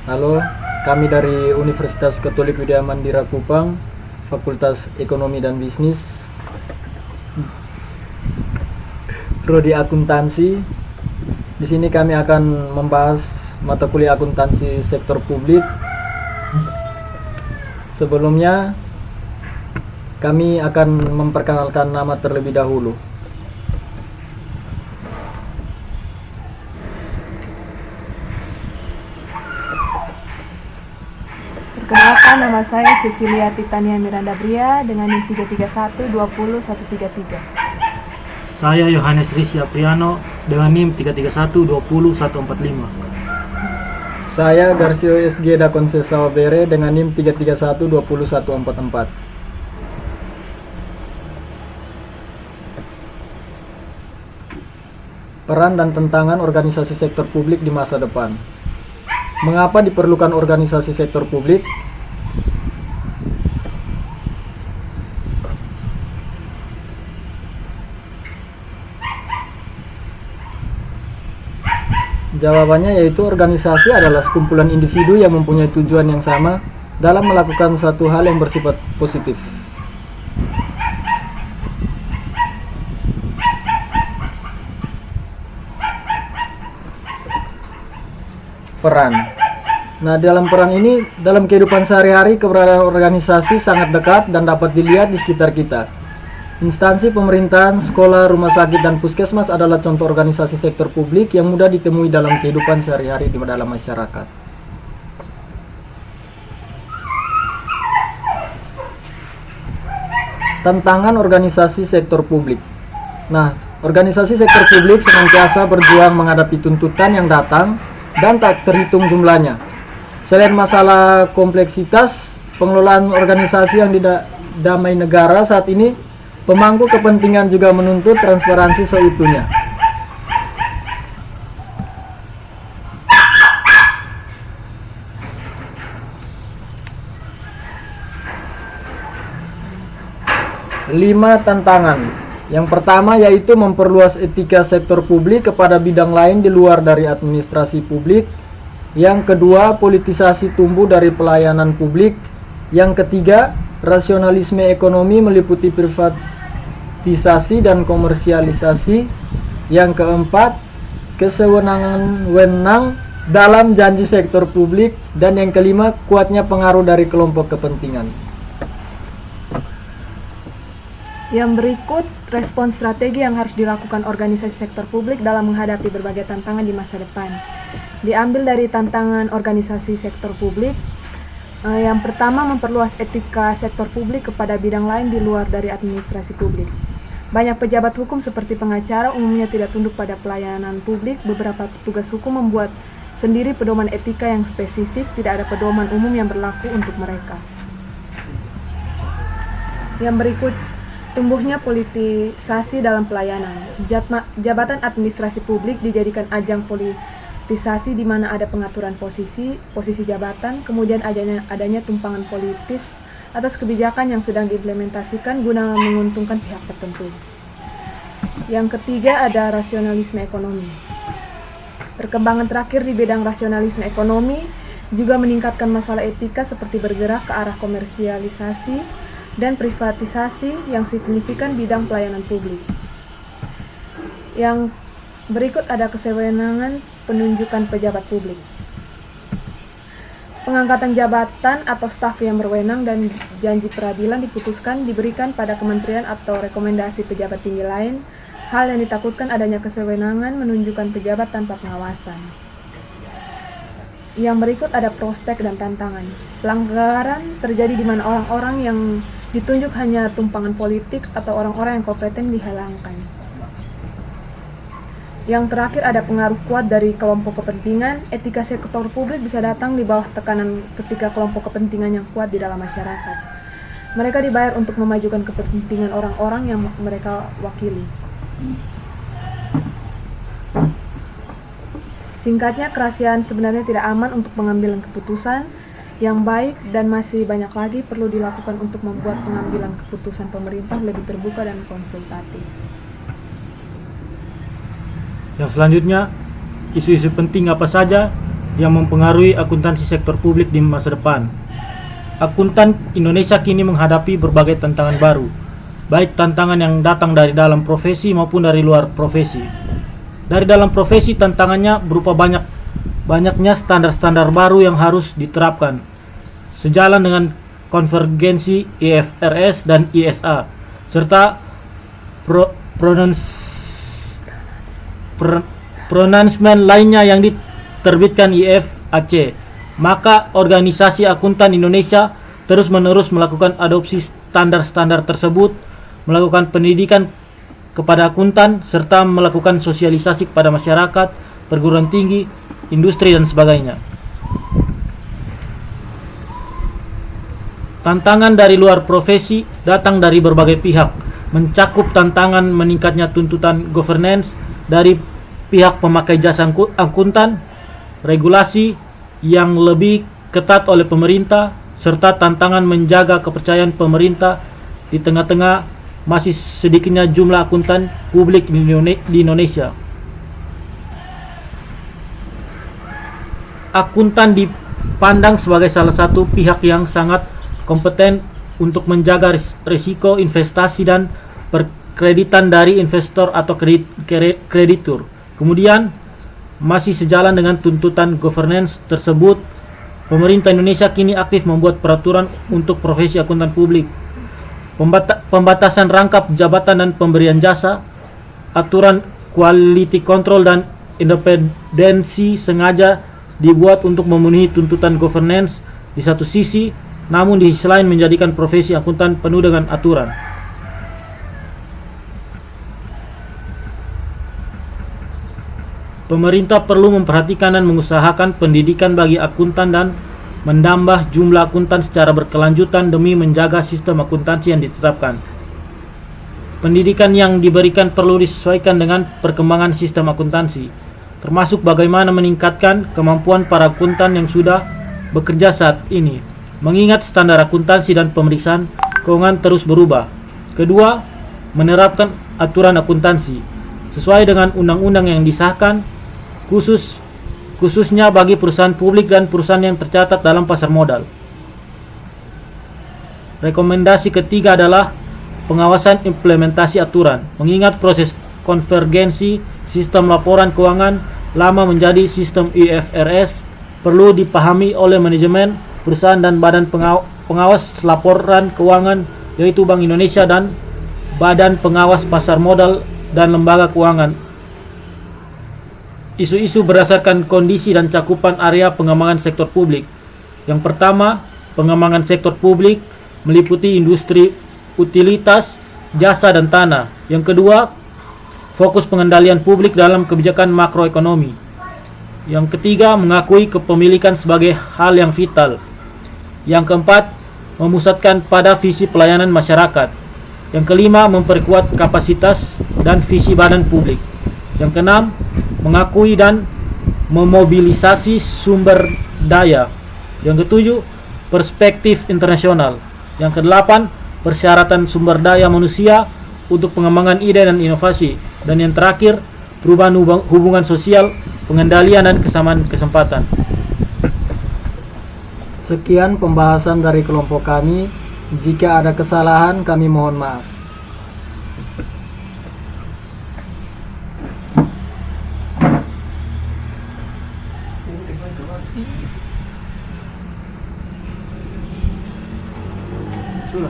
Halo, kami dari Universitas Katolik Widya Mandira Kupang, Fakultas Ekonomi dan Bisnis, Prodi Akuntansi. Di sini kami akan membahas mata kuliah akuntansi sektor publik. Sebelumnya, kami akan memperkenalkan nama terlebih dahulu. Perkenalkan, nama saya Cecilia Titania Miranda Bria dengan NIM 331201133. Saya Yohanes Rizky Apriano dengan NIM 331201145. Saya Garcio SG Da Conceição Bere dengan NIM 331201144. Peran dan tantangan organisasi sektor publik di masa depan. Mengapa diperlukan organisasi sektor publik? Jawabannya yaitu organisasi adalah sekumpulan individu yang mempunyai tujuan yang sama dalam melakukan suatu hal yang bersifat positif. Peran. Nah, dalam peran ini, dalam kehidupan sehari-hari, keberadaan organisasi sangat dekat dan dapat dilihat di sekitar kita. Instansi pemerintahan, sekolah, rumah sakit, dan puskesmas adalah contoh organisasi sektor publik yang mudah ditemui dalam kehidupan sehari-hari di dalam masyarakat. Tantangan organisasi sektor publik. Nah, organisasi sektor publik senantiasa berjuang menghadapi tuntutan yang datang dan tak terhitung jumlahnya. Selain masalah kompleksitas pengelolaan organisasi yang didamai negara saat ini, pemangku kepentingan juga menuntut transparansi seutuhnya. Lima tantangan. Yang pertama yaitu memperluas etika sektor publik kepada bidang lain di luar dari administrasi publik. Yang kedua, politisasi tumbuh dari pelayanan publik. Yang ketiga, rasionalisme ekonomi meliputi privatisasi dan komersialisasi. Yang keempat, kesewenang-wenang dalam janji sektor publik. Dan yang kelima, kuatnya pengaruh dari kelompok kepentingan. Yang berikut, respon strategi yang harus dilakukan organisasi sektor publik dalam menghadapi berbagai tantangan di masa depan. Diambil dari tantangan organisasi sektor publik. Yang pertama, memperluas etika sektor publik kepada bidang lain di luar dari administrasi publik. Banyak pejabat hukum seperti pengacara umumnya tidak tunduk pada pelayanan publik. Beberapa petugas hukum membuat sendiri pedoman etika yang spesifik, tidak ada pedoman umum yang berlaku untuk mereka. Yang berikut, tumbuhnya politisasi dalam pelayanan. Jabatan administrasi publik dijadikan ajang politisasi di mana ada pengaturan posisi jabatan, kemudian adanya tumpangan politis atas kebijakan yang sedang diimplementasikan guna menguntungkan pihak tertentu. Yang ketiga, ada rasionalisme ekonomi. Perkembangan terakhir di bidang rasionalisme ekonomi juga meningkatkan masalah etika seperti bergerak ke arah komersialisasi dan privatisasi yang signifikan bidang pelayanan publik. Yang berikut ada kesewenangan penunjukan pejabat publik. Pengangkatan jabatan atau staf yang berwenang dan janji peradilan diputuskan diberikan pada kementerian atau rekomendasi pejabat tinggi lain. Hal yang ditakutkan adanya kesewenangan menunjukkan pejabat tanpa pengawasan. Yang berikut ada prospek dan tantangan. Pelanggaran terjadi di mana orang-orang yang ditunjuk hanya tumpangan politik atau orang-orang yang kompeten dihalangkan. Yang terakhir ada pengaruh kuat dari kelompok kepentingan. Etika sektor publik bisa datang di bawah tekanan ketika kelompok kepentingan yang kuat di dalam masyarakat. Mereka dibayar untuk memajukan kepentingan orang-orang yang mereka wakili. Singkatnya, kerahasiaan sebenarnya tidak aman untuk pengambilan keputusan yang baik dan masih banyak lagi perlu dilakukan untuk membuat pengambilan keputusan pemerintah lebih terbuka dan konsultatif. Yang selanjutnya, isu-isu penting apa saja yang mempengaruhi akuntansi sektor publik di masa depan. Akuntan Indonesia kini menghadapi berbagai tantangan baru, baik tantangan yang datang dari dalam profesi maupun dari luar profesi. Dari dalam profesi, tantangannya berupa banyaknya standar-standar baru yang harus diterapkan, sejalan dengan konvergensi IFRS dan ISA, serta pronouncement lainnya yang diterbitkan IFAC. Maka organisasi akuntan Indonesia terus-menerus melakukan adopsi standar-standar tersebut, melakukan pendidikan kepada akuntan, serta melakukan sosialisasi kepada masyarakat, perguruan tinggi, industri, dan sebagainya. Tantangan dari luar profesi datang dari berbagai pihak, mencakup tantangan meningkatnya tuntutan governance dari pihak pemakai jasa akuntan, regulasi yang lebih ketat oleh pemerintah, serta tantangan menjaga kepercayaan pemerintah di tengah-tengah masih sedikitnya jumlah akuntan publik di Indonesia. Akuntan dipandang sebagai salah satu pihak yang sangat kompeten untuk menjaga risiko investasi dan perkreditan dari investor atau kreditur. Kemudian, masih sejalan dengan tuntutan governance tersebut, pemerintah Indonesia kini aktif membuat peraturan untuk profesi akuntan publik, pembatasan rangkap jabatan dan pemberian jasa, aturan quality control dan independensi sengaja dibuat untuk memenuhi tuntutan governance di satu sisi, namun di sisi lain menjadikan profesi akuntan penuh dengan aturan. Pemerintah perlu memperhatikan dan mengusahakan pendidikan bagi akuntan dan menambah jumlah akuntan secara berkelanjutan demi menjaga sistem akuntansi yang ditetapkan. Pendidikan yang diberikan perlu disesuaikan dengan perkembangan sistem akuntansi, termasuk bagaimana meningkatkan kemampuan para akuntan yang sudah bekerja saat ini, mengingat standar akuntansi dan pemeriksaan keuangan terus berubah. Kedua, menerapkan aturan akuntansi sesuai dengan undang-undang yang disahkan, khususnya bagi perusahaan publik dan perusahaan yang tercatat dalam pasar modal. Rekomendasi ketiga adalah pengawasan implementasi aturan, mengingat proses konvergensi sistem laporan keuangan lama menjadi sistem IFRS perlu dipahami oleh manajemen perusahaan dan badan pengawas laporan keuangan, yaitu Bank Indonesia dan Badan Pengawas Pasar Modal dan Lembaga Keuangan. Isu-isu berdasarkan kondisi dan cakupan area pengembangan sektor publik. Yang pertama, pengembangan sektor publik meliputi industri utilitas, jasa, dan tanah. Yang kedua, fokus pengendalian publik dalam kebijakan makroekonomi. Yang ketiga, mengakui kepemilikan sebagai hal yang vital. Yang keempat, memusatkan pada visi pelayanan masyarakat. Yang kelima, memperkuat kapasitas dan visi badan publik. Yang keenam, mengakui dan memobilisasi sumber daya. Yang ketujuh, perspektif internasional. Yang kedelapan, persyaratan sumber daya manusia untuk pengembangan ide dan inovasi. Dan yang terakhir, perubahan hubungan sosial, pengendalian dan kesamaan kesempatan. Sekian pembahasan dari kelompok kami. Jika ada kesalahan, kami mohon maaf. Sudah.